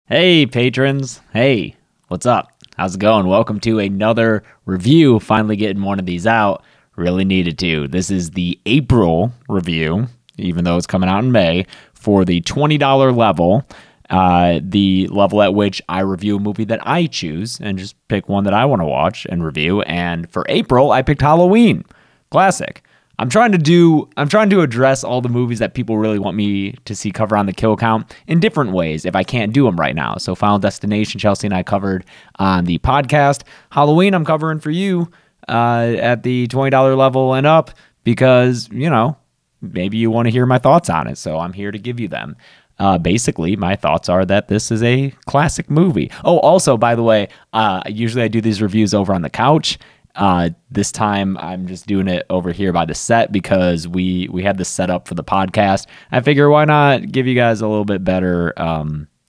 Hey, patrons. Hey, what's up? How's it going? Welcome to another review. Finally getting one of these out. Really needed to. This is the April review, even though it's coming out in May, for the $20 level, the level at which I review a movie that I choose and just pick one that I want to watch and review. And for April, I picked Halloween. Classic. I'm trying to address all the movies that people really want me to see cover on the kill count in different ways if I can't do them right now. So Final Destination, Chelsea and I covered on the podcast. Halloween, I'm covering for you at the $20 level and up because, maybe you want to hear my thoughts on it. So I'm here to give you them. Basically, my thoughts are that this is a classic movie. Oh, also, by the way, usually I do these reviews over on the couch. This time I'm just doing it over here by the set because we had this set up for the podcast. I figure why not give you guys a little bit better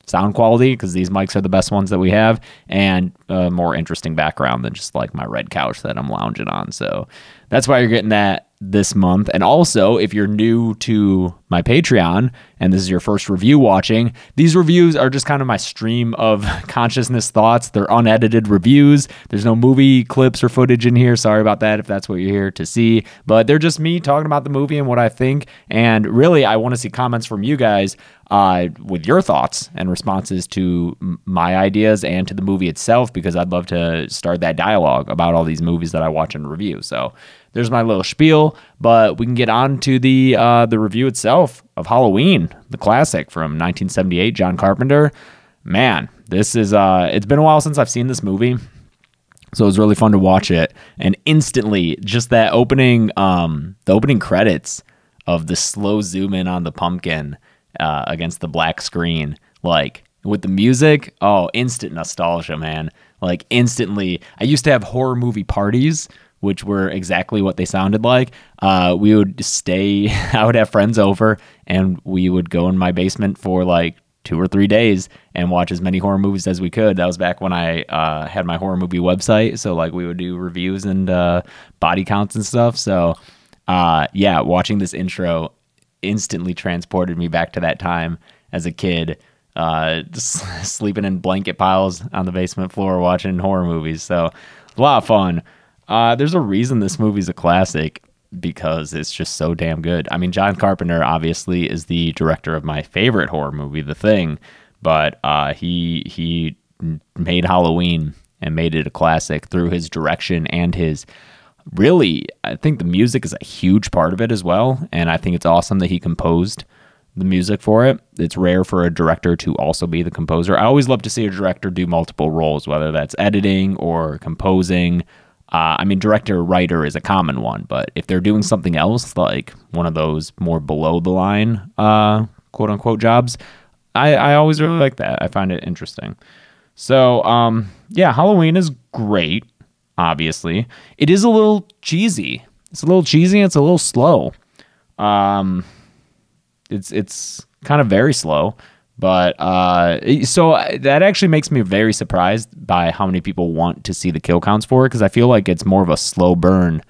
sound quality because these mics are the best ones that we have and a more interesting background than just like my red couch that I'm lounging on. So that's why you're getting that this month. And also, if you're new to my Patreon and this is your first review watching, these reviews are just kind of my stream of consciousness thoughts. They're unedited reviews. There's no movie clips or footage in here. Sorry about that if that's what you're here to see. But they're just me talking about the movie and what I think. And really, I want to see comments from you guys with your thoughts and responses to my ideas and to the movie itself, because I'd love to start that dialogue about all these movies that I watch and review. So there's my little spiel, but we can get on to the review itself of Halloween, the classic from 1978, John Carpenter. Man, this is it's been a while since I've seen this movie, so it was really fun to watch it. And instantly, just that opening, the opening credits of the slow zoom in on the pumpkin against the black screen, like with the music, oh, instant nostalgia, man. Like instantly, I used to have horror movie parties, which were exactly what they sounded like. We would stay, I would have friends over, and we would go in my basement for like 2 or 3 days and watch as many horror movies as we could. That was back when I had my horror movie website. So like we would do reviews and body counts and stuff. So yeah, watching this intro instantly transported me back to that time as a kid, just sleeping in blanket piles on the basement floor watching horror movies. So a lot of fun. There's a reason this movie's a classic, because it's just so damn good. I mean, John Carpenter obviously is the director of my favorite horror movie, The Thing, but he made Halloween and made it a classic through his direction and his really, I think the music is a huge part of it as well, and I think it's awesome that he composed the music for it. It's rare for a director to also be the composer. I always love to see a director do multiple roles, whether that's editing or composing. I mean, director-writer is a common one, but if they're doing something else, like one of those more below-the-line, quote-unquote jobs, I always really like that. I find it interesting. So, yeah, Halloween is great, obviously. It is a little cheesy. It's a little cheesy and it's a little slow. It's kind of very slow. But so that actually makes me very surprised by how many people want to see the kill counts for it, because I feel like it's more of a slow burn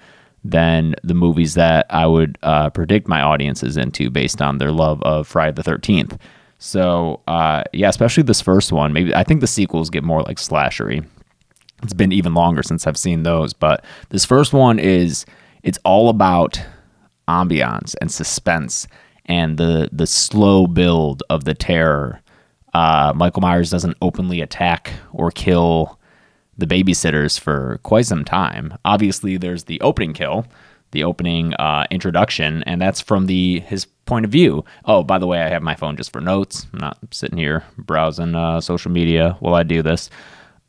than the movies that I would predict my audiences into based on their love of Friday the 13th. So yeah, especially this first one. Maybe I think the sequels get more like slashery. It's been even longer since I've seen those, but this first one it's all about ambiance and suspense and the slow build of the terror. Michael Myers doesn't openly attack or kill the babysitters for quite some time. Obviously, there's the opening kill, the opening introduction, and that's from his point of view. Oh, by the way, I have my phone just for notes. I'm not sitting here browsing social media while I do this.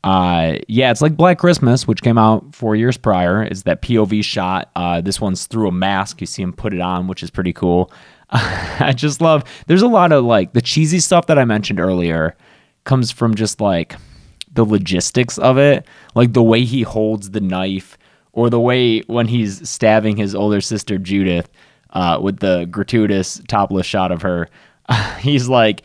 Yeah, it's like Black Christmas, which came out 4 years prior. Is that POV shot? This one's through a mask. You see him put it on, which is pretty cool. I just love, there's a lot of like the cheesy stuff that I mentioned earlier comes from just like the logistics of it, like the way he holds the knife, or the way when he's stabbing his older sister Judith with the gratuitous topless shot of her. He's like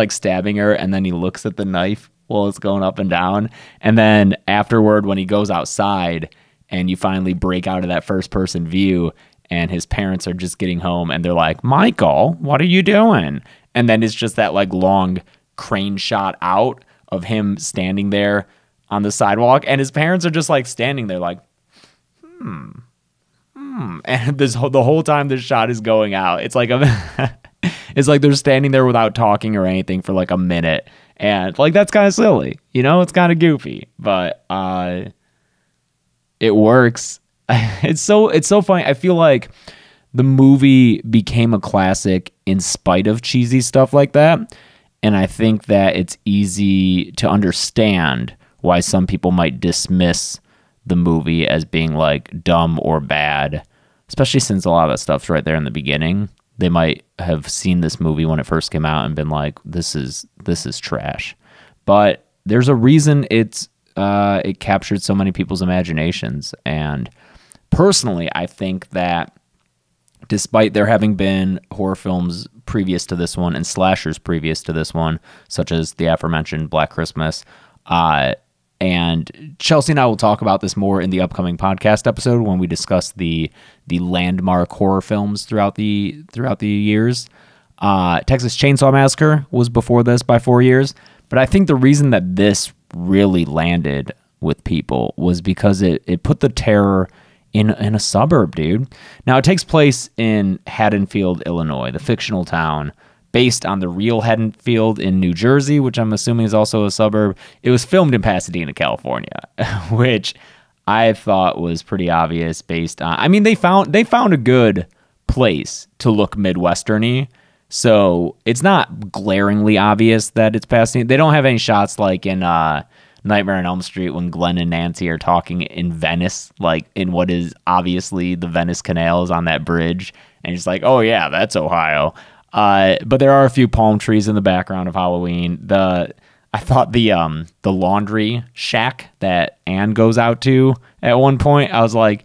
stabbing her, and then he looks at the knife while it's going up and down, and then afterward when he goes outside and you finally break out of that first person view and his parents are just getting home and they're like, Michael, what are you doing? And then it's just that like long crane shot out of him standing there on the sidewalk, and his parents are just like standing there like, and the whole time this shot is going out, it's like it's like they're standing there without talking or anything for like a minute, and like that's kind of silly, it's kind of goofy, but it works. It's so funny. I feel like the movie became a classic in spite of cheesy stuff like that, and I think that it's easy to understand why some people might dismiss the movie as being like dumb or bad, especially since a lot of that stuff's right there in the beginning. They might have seen this movie when it first came out and been like, this is trash. But there's a reason it captured so many people's imaginations. And personally, I think that despite there having been horror films previous to this one and slashers previous to this one, such as the aforementioned Black Christmas, and Chelsea and I will talk about this more in the upcoming podcast episode when we discuss the landmark horror films throughout the years. Texas Chainsaw Massacre was before this by 4 years, but I think the reason that this really landed with people was because it put the terror in a suburb, dude. Now, it takes place in Haddonfield, Illinois, the fictional town based on the real Haddonfield in New Jersey, which I'm assuming is also a suburb. It was filmed in Pasadena, California, which I thought was pretty obvious based on... I mean, they found a good place to look Midwestern-y, so it's not glaringly obvious that it's Pasadena. They don't have any shots like in Nightmare on Elm Street when Glenn and Nancy are talking in Venice, like in what is obviously the Venice canals on that bridge, and it's like, oh yeah, that's Ohio. But there are a few palm trees in the background of Halloween. I thought the laundry shack that Anne goes out to at one point, I was like,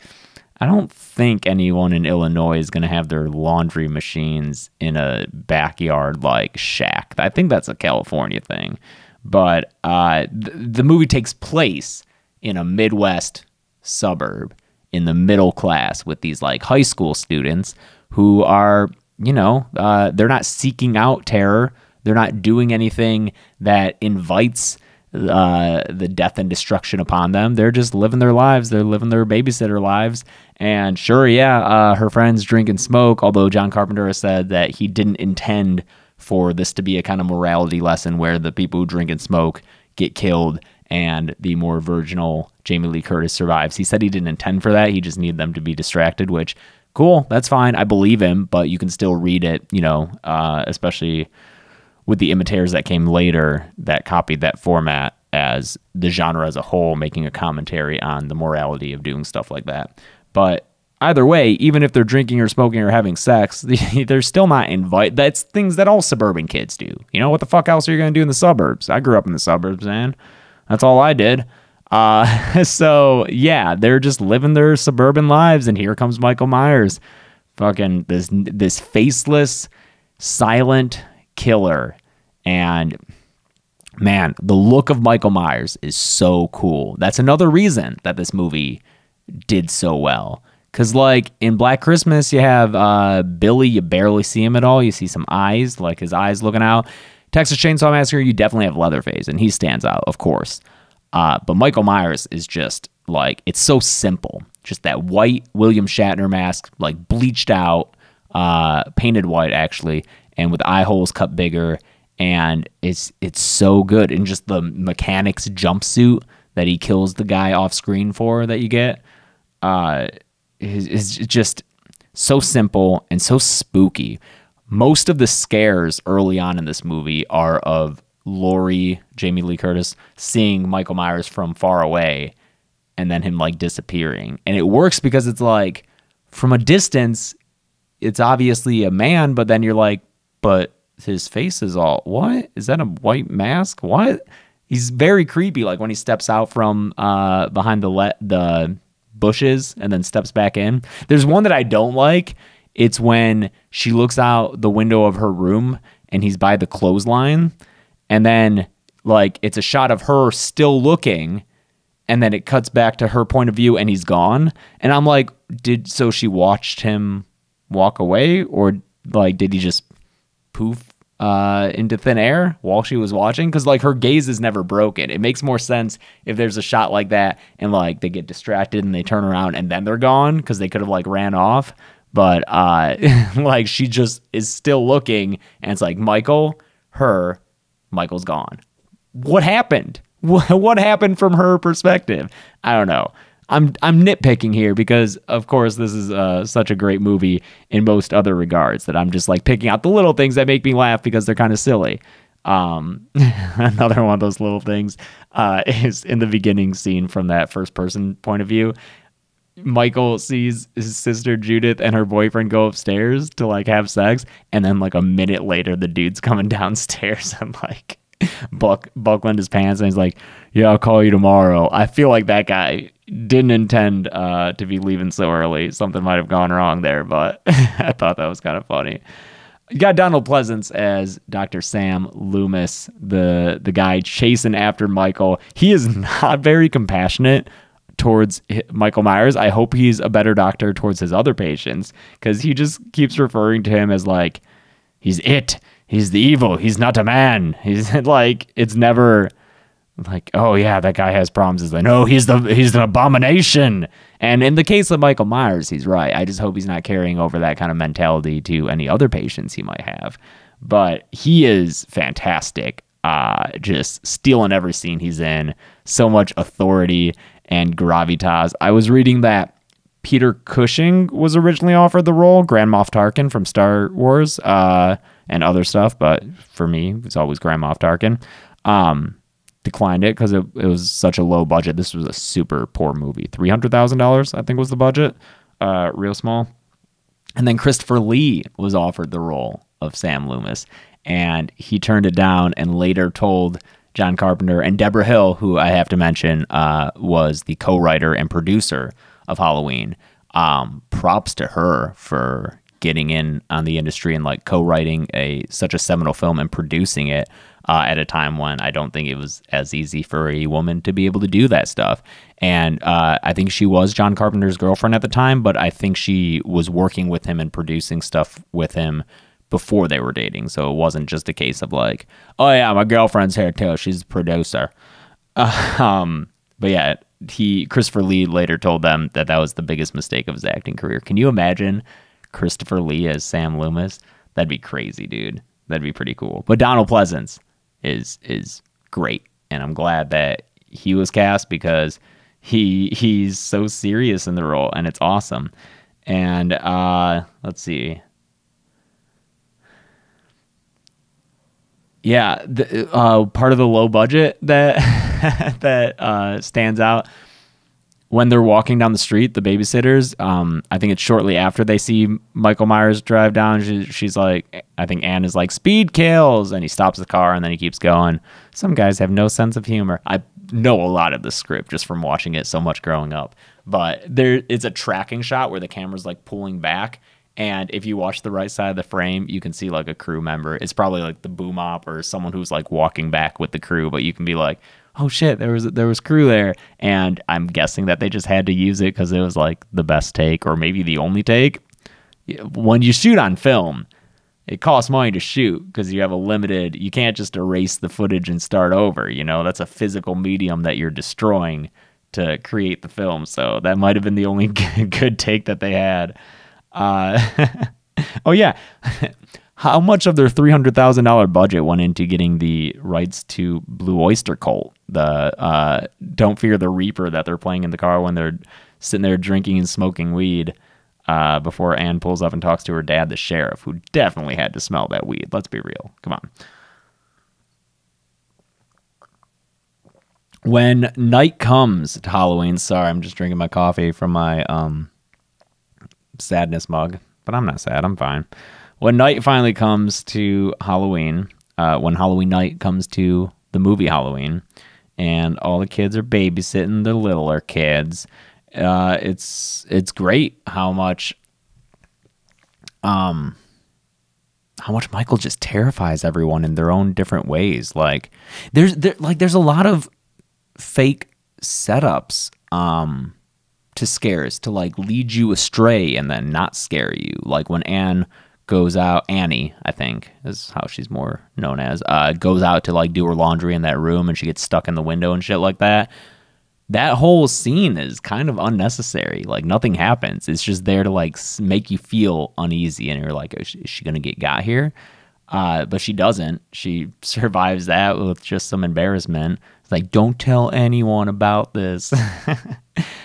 I don't think anyone in Illinois is going to have their laundry machines in a backyard like shack. I think that's a California thing. But the movie takes place in a Midwest suburb in the middle class with these like high school students who are, they're not seeking out terror. They're not doing anything that invites the death and destruction upon them. They're just living their lives. They're living their babysitter lives. And sure, her friends drink and smoke, although John Carpenter has said that he didn't intend for this to be a kind of morality lesson where the people who drink and smoke get killed and the more virginal Jamie Lee Curtis survives. He said he didn't intend for that. He just needed them to be distracted, which, cool, that's fine. I believe him, but you can still read it, especially with the imitators that came later that copied that format as the genre as a whole, making a commentary on the morality of doing stuff like that. But either way, even if they're drinking or smoking or having sex, they're still not invited. That's things that all suburban kids do. What the fuck else are you going to do in the suburbs? I grew up in the suburbs, man. That's all I did. So yeah, they're just living their suburban lives, and here comes Michael Myers, fucking this faceless, silent killer. And man, the look of Michael Myers is so cool. That's another reason that this movie did so well. Because, like, in Black Christmas, you have Billy, you barely see him at all. You see some eyes, like his eyes looking out. Texas Chainsaw Massacre, you definitely have Leatherface, and he stands out, of course. But Michael Myers is just, like, it's so simple. Just that white William Shatner mask, like, bleached out, painted white, actually, and with eye holes cut bigger. And it's so good. And just the mechanic's jumpsuit that he kills the guy off screen for that you get is just so simple and so spooky. Most of the scares early on in this movie are of Laurie, Jamie Lee Curtis, seeing Michael Myers from far away and then him like disappearing. And it works because it's like from a distance, it's obviously a man, but then you're like, but his face is all, what? Is that a white mask? What? He's very creepy. Like when he steps out from behind the bushes and then steps back in. There's one that I don't like. It's when she looks out the window of her room and he's by the clothesline, and then like it's a shot of her still looking, and then it cuts back to her point of view and he's gone. And I'm like, so she watched him walk away, or like did he just poof into thin air while she was watching, because like her gaze is never broken. It makes more sense if there's a shot like that and like they get distracted and they turn around and then they're gone, because they could have like ran off. But like she just is still looking, and it's like Michael's gone. What happened? What happened from her perspective? I don't know. I'm nitpicking here because, of course, this is such a great movie in most other regards that I'm just like picking out the little things that make me laugh because they're kind of silly. Another one of those little things is in the beginning scene from that first person point of view. Michael sees his sister Judith and her boyfriend go upstairs to like have sex, and then like a minute later the dude's coming downstairs and like buckling his pants, and he's like, yeah, I'll call you tomorrow. I feel like that guy didn't intend to be leaving so early. Something might have gone wrong there, but I thought that was kind of funny. You got Donald Pleasance as Dr. Sam Loomis, the guy chasing after Michael. He is not very compassionate towards Michael Myers. I hope he's a better doctor towards his other patients, because he just keeps referring to him as like, he's the evil, he's not a man. He's like, it's never like, oh yeah, that guy has problems. It's like, no, he's an abomination. And in the case of Michael Myers, he's right. I just hope he's not carrying over that kind of mentality to any other patients he might have. But he is fantastic. Just stealing every scene he's in. So much authority and gravitas. I was reading that Peter Cushing was originally offered the role, Grand Moff Tarkin from Star Wars, and other stuff, but for me, it's always Grand Moff Tarkin. Declined it because it was such a low budget. This was a super poor movie. $300,000, I think, was the budget. Real small. And then Christopher Lee was offered the role of Sam Loomis, and he turned it down and later told John Carpenter and Deborah Hill, who I have to mention was the co-writer and producer of Halloween. Props to her for getting in on the industry and like co-writing such a seminal film and producing it at a time when I don't think it was as easy for a woman to be able to do that stuff. And I think she was John Carpenter's girlfriend at the time, but I think she was working with him and producing stuff with him before they were dating. So it wasn't just a case of like, oh yeah, my girlfriend's here too, she's a producer. But yeah, Christopher Lee later told them that was the biggest mistake of his acting career. Can you imagine Christopher Lee as Sam Loomis? That'd be crazy, dude. That'd be pretty cool. But Donald Pleasance is great, and I'm glad that he was cast because he's so serious in the role, and it's awesome. And let's see. Yeah, part of the low budget that that stands out when they're walking down the street, the babysitters, I think it's shortly after they see Michael Myers drive down, she's like, I think Anne is like, speed kills, and he stops the car and then he keeps going. Some guys have no sense of humor. I know a lot of the script just from watching it so much growing up, but it's a tracking shot where the camera's like pulling back, and if you watch the right side of the frame, you can see like a crew member. It's probably like the boom op or someone who's like walking back with the crew, but you can be like, oh shit, there was crew there. And I'm guessing that they just had to use it because it was like the best take or maybe the only take. When you shoot on film, it costs money to shoot because you have you can't just erase the footage and start over. You know, that's a physical medium that you're destroying to create the film. So that might have been the only good take that they had. Oh yeah. How much of their $300,000 budget went into getting the rights to Blue Oyster Cult, the Don't Fear the Reaper that they're playing in the car when they're sitting there drinking and smoking weed before Anne pulls up and talks to her dad, the sheriff, who definitely had to smell that weed. Let's be real. Come on. When night comes to Halloween, sorry, I'm just drinking my coffee from my sadness mug, but I'm not sad. I'm fine. When night finally comes to Halloween, when Halloween night comes to the movie Halloween, and all the kids are babysitting the littler kids, it's great how much Michael just terrifies everyone in their own different ways. Like there's a lot of fake setups to scares to like lead you astray and then not scare you. Like when Anne goes out, Annie, I think is how she's more known as, goes out to like do her laundry in that room and she gets stuck in the window and shit like that. That whole scene is kind of unnecessary. Like nothing happens. It's just there to like make you feel uneasy and you're like, is she going to got here? But she doesn't. She survives that with just some embarrassment. It's like, don't tell anyone about this.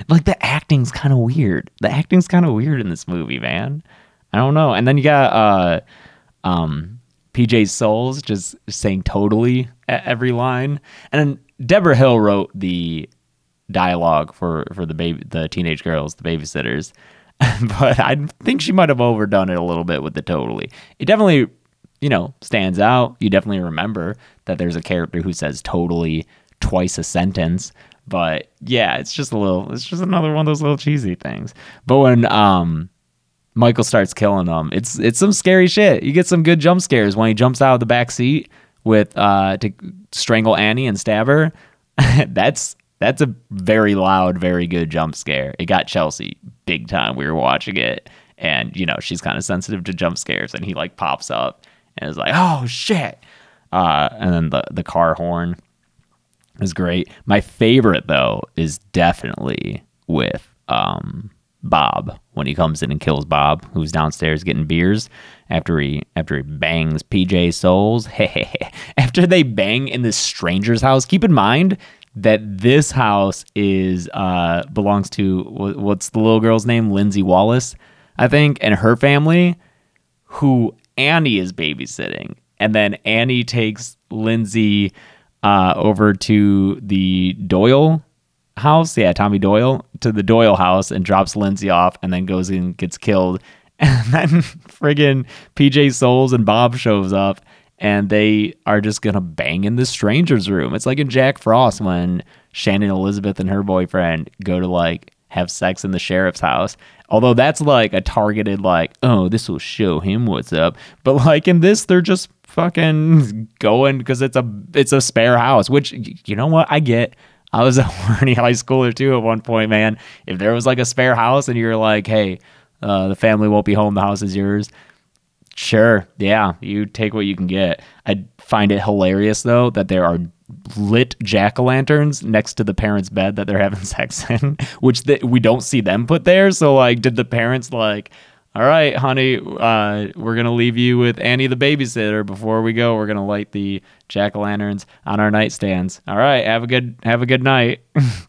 Like the acting's kind of weird. The acting's kind of weird in this movie, man. I don't know. And then you got PJ Souls just saying totally at every line. And then Deborah Hill wrote the dialogue for the teenage girls, the babysitters. But I think she might have overdone it a little bit with the totally. It definitely, stands out. You definitely remember that there's a character who says totally twice a sentence. But yeah, it's just another one of those little cheesy things. But when Michael starts killing them, it's some scary shit. You get some good jump scares when he jumps out of the back seat with to strangle Annie and stab her. That's a very loud, very good jump scare. It got Chelsea big time. We were watching it, and she's kind of sensitive to jump scares, and he like pops up and is like, "Oh shit!" And then the car horn is great. My favorite though is definitely with Bob, when he comes in and kills Bob, who's downstairs getting beers after he bangs PJ Souls. After they bang in this stranger's house. Keep in mind that this house belongs to what's the little girl's name? Lindsay Wallace, I think, and her family, who Annie is babysitting. And then Annie takes Lindsay over to the Doyle house. Yeah, Tommy Doyle, to the Doyle house, and drops Lindsay off and then goes in and gets killed. And then friggin' PJ Souls and Bob shows up and they are just gonna bang in the stranger's room. It's like in Jack Frost when Shannon Elizabeth and her boyfriend go to like have sex in the sheriff's house. Although that's like a targeted like, oh, this will show him what's up. But like in this, they're just fucking going because it's a spare house, which, you know what, I get. I was a horny high schooler too at one point, man. If there was like a spare house and you're like, hey, the family won't be home, the house is yours. Sure, yeah, you take what you can get. I find it hilarious though that there are lit jack-o'-lanterns next to the parents' bed that they're having sex in, which we don't see them put there. So like, did the parents like, all right, honey, we're gonna leave you with Annie the babysitter. Before we go, we're gonna light the jack-o'-lanterns on our nightstands. All right, have a good night.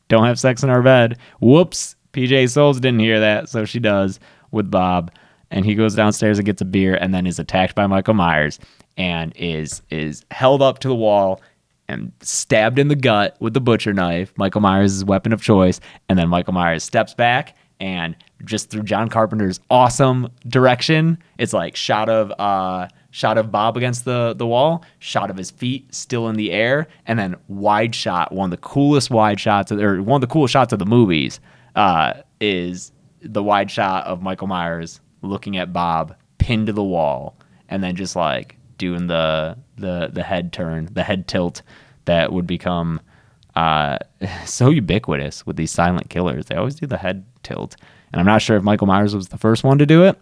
Don't have sex in our bed. Whoops, PJ Souls didn't hear that, so she does with Bob, and he goes downstairs and gets a beer, and then is attacked by Michael Myers and is held up to the wall and stabbed in the gut with the butcher knife, Michael Myers' weapon of choice, and then Michael Myers steps back and just through John Carpenter's awesome direction, it's like shot of Bob against the wall, shot of his feet still in the air, and then wide shot. One of the coolest shots of the movies is the wide shot of Michael Myers looking at Bob pinned to the wall, and then just like doing the head turn, the head tilt that would become so ubiquitous with these silent killers. They always do the head tilt. And I'm not sure if Michael Myers was the first one to do it,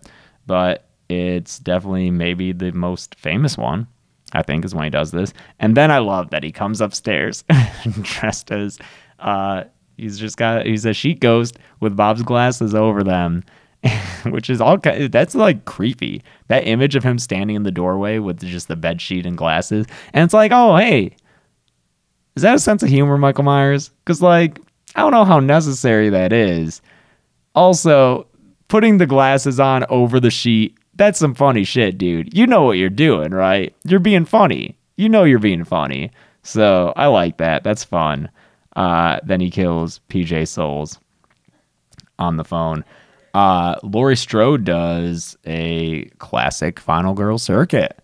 but it's definitely maybe the most famous one, I think, is when he does this. And then I love that he comes upstairs dressed as he's a sheet ghost with Bob's glasses over them, which is that's like creepy. That image of him standing in the doorway with just the bed sheet and glasses. And it's like, oh, hey, is that a sense of humor, Michael Myers? Because like, I don't know how necessary that is. Also, putting the glasses on over the sheet, that's some funny shit, dude. You know what you're doing, right? You're being funny. You know you're being funny. So I like that. That's fun. Then he kills PJ Souls on the phone. Laurie Strode does a classic Final Girl circuit,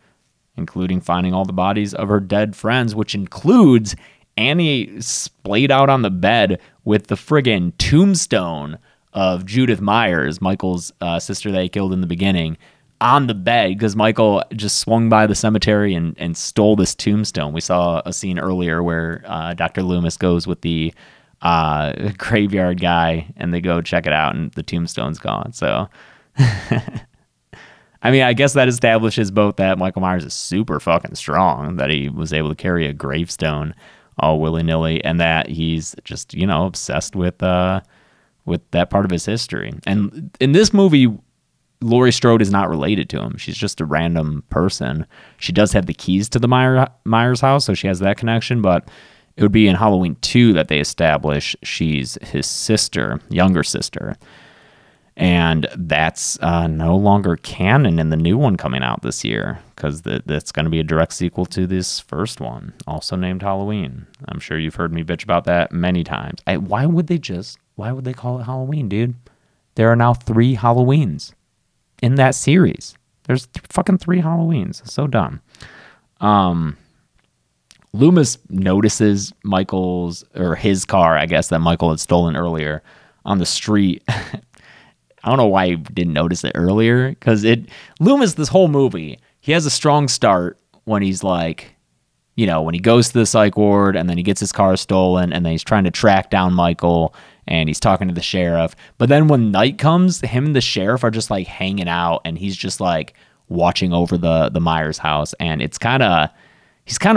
including finding all the bodies of her dead friends, which includes Annie splayed out on the bed with the friggin' tombstone of Judith Myers, Michael's sister that he killed in the beginning, on the bed because Michael just swung by the cemetery and stole this tombstone. We saw a scene earlier where Dr. Loomis goes with the graveyard guy and they go check it out and the tombstone's gone. So I mean, I guess that establishes both that Michael Myers is super fucking strong, that he was able to carry a gravestone all willy-nilly, and that he's just, you know, obsessed with that part of his history. And in this movie, Laurie Strode is not related to him. She's just a random person. She does have the keys to the Myers house, so she has that connection, but it would be in Halloween 2 that they establish she's his sister, younger sister. And that's no longer canon in the new one coming out this year, because that's going to be a direct sequel to this first one, also named Halloween. I'm sure you've heard me bitch about that many times. Why would they call it Halloween, dude? There are now 3 Halloweens in that series. There's fucking 3 Halloweens. So dumb. Loomis notices his car, I guess, that Michael had stolen earlier on the street. I don't know why he didn't notice it earlier, because Loomis, this whole movie, he has a strong start when he's like, you know, when he goes to the psych ward and then he gets his car stolen and then he's trying to track down Michael and he's talking to the sheriff. But then when night comes, him and the sheriff are just like hanging out and he's just like watching over the Myers house, and he's kind of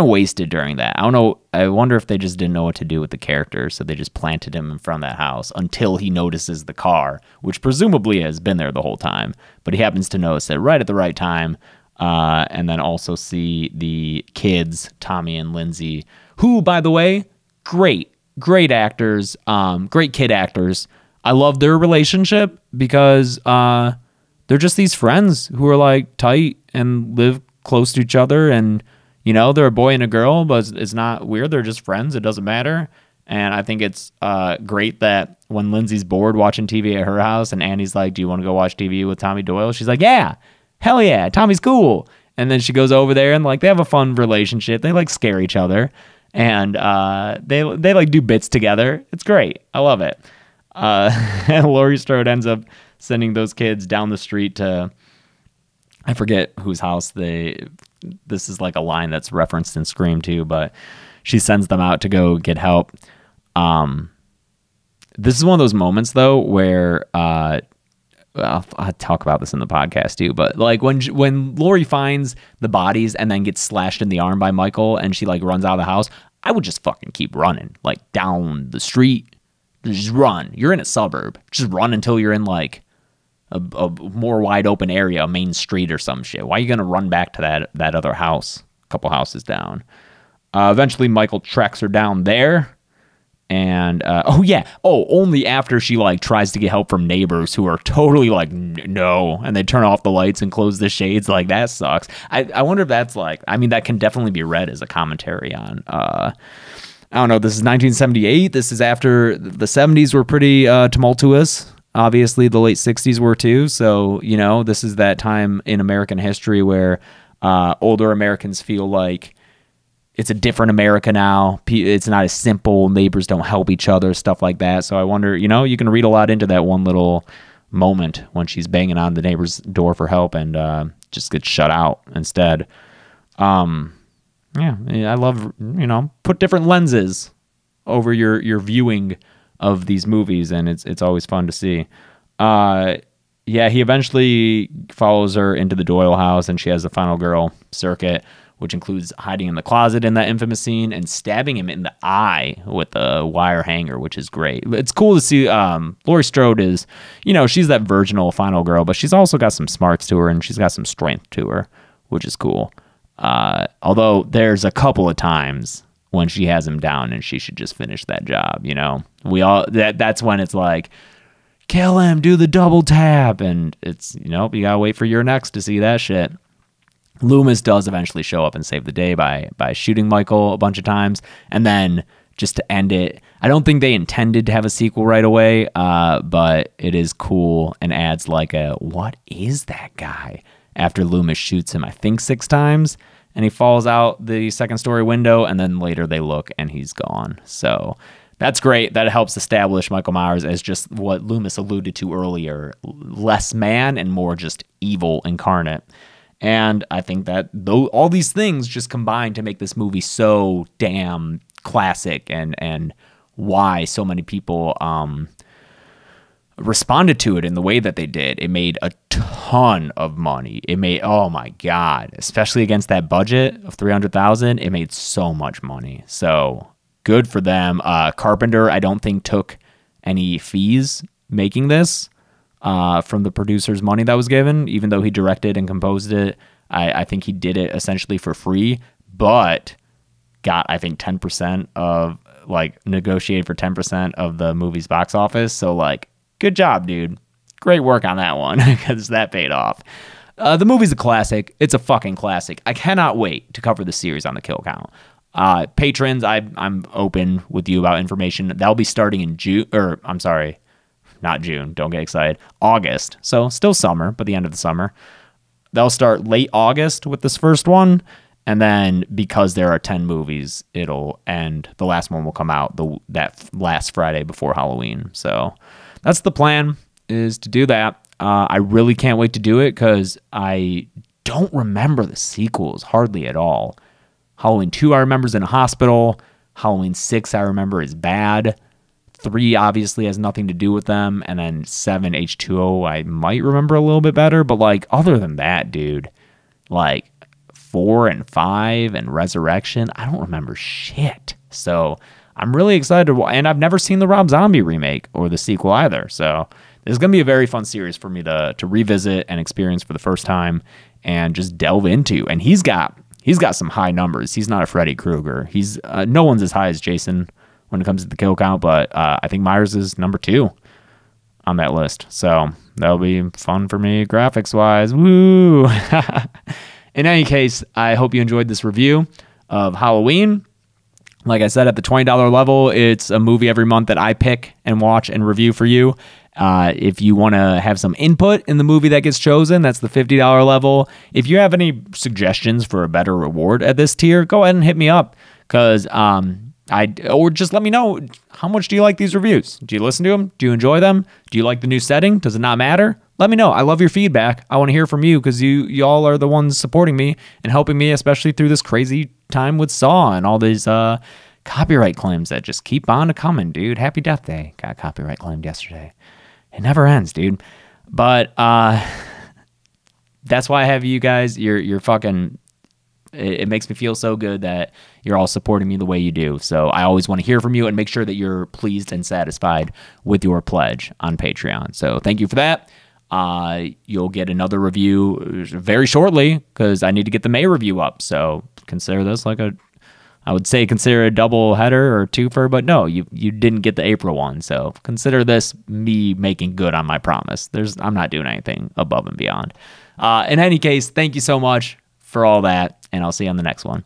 wasted during that. I don't know. I wonder if they just didn't know what to do with the character, so they just planted him in front of that house until he notices the car, which presumably has been there the whole time. But he happens to notice it right at the right time, and then also see the kids, Tommy and Lindsay, who, by the way, great actors, great kid actors. I love their relationship because they're just these friends who are like tight and live close to each other, and you know, they're a boy and a girl, but it's not weird. They're just friends. It doesn't matter. And I think it's great that when Lindsay's bored watching TV at her house and Annie's like, do you want to go watch TV with Tommy Doyle? She's like, yeah, hell yeah, Tommy's cool. And then she goes over there and like they have a fun relationship. They like scare each other, and they like do bits together. It's great. I love it. And Laurie Strode ends up sending those kids down the street to, I forget whose house this is like a line that's referenced in Scream too, but she sends them out to go get help. This is one of those moments though where I'll talk about this in the podcast too, but like when Laurie finds the bodies and then gets slashed in the arm by Michael and she like runs out of the house, I would just fucking keep running like down the street. Just run. You're in a suburb. Just run until you're in like a more wide open area, a main street or some shit. Why are you going to run back to that other house, a couple houses down? Eventually Michael tracks her down there, and only after she like tries to get help from neighbors who are totally like no, and they turn off the lights and close the shades. Like that sucks. I wonder if that's like, I mean, that can definitely be read as a commentary on I don't know, this is 1978. This is after the 70s were pretty tumultuous. Obviously, the late 60s were too. So, you know, this is that time in American history where older Americans feel like it's a different America now. It's not as simple. Neighbors don't help each other, stuff like that. So I wonder, you know, you can read a lot into that one little moment when she's banging on the neighbor's door for help and just gets shut out instead. Yeah, I love, you know, put different lenses over your viewing of these movies, and it's always fun to see. Yeah, he eventually follows her into the Doyle house, and she has the final girl circuit, which includes hiding in the closet in that infamous scene and stabbing him in the eye with a wire hanger, which is great. It's cool to see. Laurie Strode is, you know, she's that virginal final girl, but she's also got some smarts to her, and she's got some strength to her, which is cool. Although there's a couple of times when she has him down and she should just finish that job, you know. That's when it's like, kill him, do the double tap, and it's, you know, you gotta wait for your next to see that shit. Loomis does eventually show up and save the day by shooting Michael a bunch of times, and then just to end it, I don't think they intended to have a sequel right away, but it is cool and adds like a, what is that guy? After Loomis shoots him, I think 6 times, and he falls out the second story window, and then later they look and he's gone. So that's great. That helps establish Michael Myers as just what Loomis alluded to earlier, less man and more just evil incarnate. And I think that all these things just combine to make this movie so damn classic, and why so many people responded to it in the way that they did, it made a ton of money. It made, oh my God, especially against that budget of 300,000, it made so much money. So good for them. Carpenter, I don't think took any fees making this from the producer's money that was given, even though he directed and composed it. I think he did it essentially for free, but got, I think, 10% of, like, negotiated for 10% of the movie's box office. So, like, good job, dude. Great work on that one, because that paid off. The movie's a classic. It's a fucking classic. I cannot wait to cover the series on the Kill Count. Patrons, I'm open with you about information. That'll be starting in June, or I'm sorry, not June. Don't get excited. August. So still summer, but the end of the summer. They'll start late August with this first one. And then because there are 10 movies, it'll end. The last one will come out that last Friday before Halloween. So that's the plan, is to do that. I really can't wait to do it because I don't remember the sequels hardly at all. Halloween 2 I remember is in a hospital. Halloween 6 I remember is bad. 3 obviously has nothing to do with them. And then 7 H2O I might remember a little bit better. But like other than that, dude, like 4 and 5 and Resurrection, I don't remember shit. So I'm really excited to, and I've never seen the Rob Zombie remake or the sequel either. So this is going to be a very fun series for me to revisit and experience for the first time and just delve into. And he's got some high numbers. He's not a Freddy Krueger. He's no one's as high as Jason when it comes to the kill count, but I think Myers is number 2 on that list. So that'll be fun for me graphics wise. Woo! In any case, I hope you enjoyed this review of Halloween. Like I said, at the $20 level, it's a movie every month that I pick and watch and review for you. If you want to have some input in the movie that gets chosen, that's the $50 level. If you have any suggestions for a better reward at this tier, go ahead and hit me up, because or just let me know, how much do you like these reviews? Do you listen to them? Do you enjoy them? Do you like the new setting? Does it not matter? Let me know. I love your feedback. I want to hear from you, because y'all are the ones supporting me and helping me, especially through this crazy time with Saw and all these copyright claims that just keep on coming, dude. Happy Death Day got copyright claimed yesterday. It never ends, dude. But that's why I have you guys. You're fucking. It makes me feel so good that you're all supporting me the way you do. So I always want to hear from you and make sure that you're pleased and satisfied with your pledge on Patreon. So thank you for that. You'll get another review very shortly, because I need to get the May review up. So consider this like consider a double header or twofer, but no, you didn't get the April one. So consider this me making good on my promise. I'm not doing anything above and beyond. In any case, thank you so much for all that, and I'll see you on the next one.